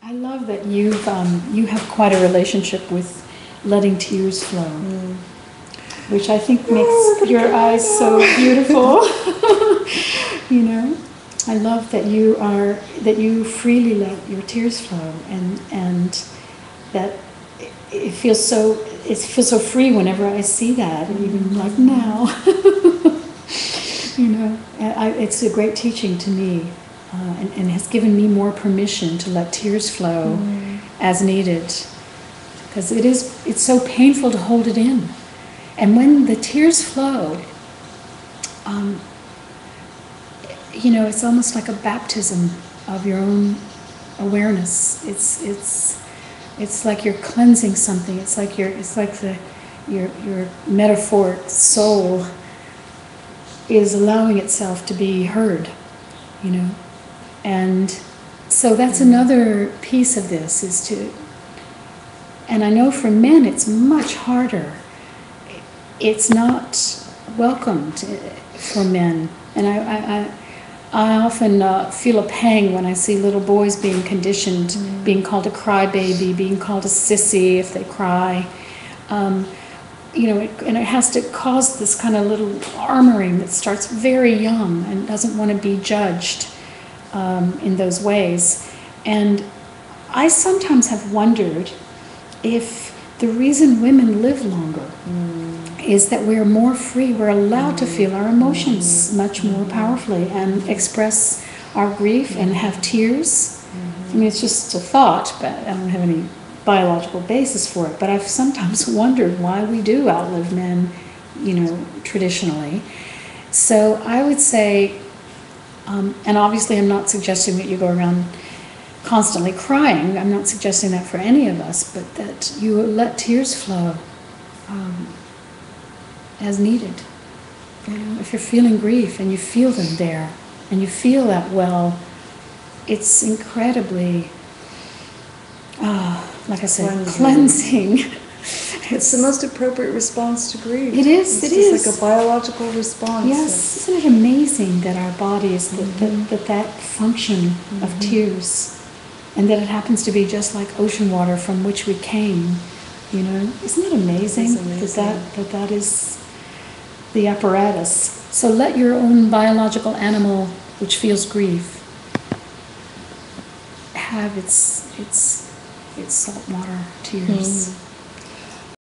I love that you have quite a relationship with letting tears flow, which I think makes your eyes so beautiful. You know, I love that you freely let your tears flow, and that it feels so free whenever I see that, and even like now. You know, it's a great teaching to me, and has given me more permission to let tears flow as needed, because it's so painful to hold it in. And when the tears flow, you know, it's almost like a baptism of your own awareness. It's like you're cleansing something. It's like your metaphoric soul is allowing itself to be heard, you know. And so that's another piece of this, is to, and I know for men it's much harder. It's not welcomed for men. And I often feel a pang when I see little boys being conditioned, being called a crybaby, being called a sissy if they cry. You know, and it has to cause this kind of little armoring that starts very young and doesn't want to be judged in those ways. And I sometimes have wondered if the reason women live longer is that we're more free, we're allowed to feel our emotions much more powerfully and express our grief and have tears. I mean, it's just a thought, but I don't have any biological basis for it. But I've sometimes wondered why we do outlive men, you know, traditionally. So I would say, and obviously I'm not suggesting that you go around constantly crying. I'm not suggesting that for any of us, but that you let tears flow as needed. You know, if you're feeling grief and you feel them there, and you feel that well, it's incredibly, like I said, cleansing. It's the most appropriate response to grief. It is. It's just like a biological response. Yes, isn't it amazing that our bodies, that function of tears, and that it happens to be just like ocean water from which we came. You know, isn't it amazing, that is the apparatus? So let your own biological animal, which feels grief, have its salt water tears.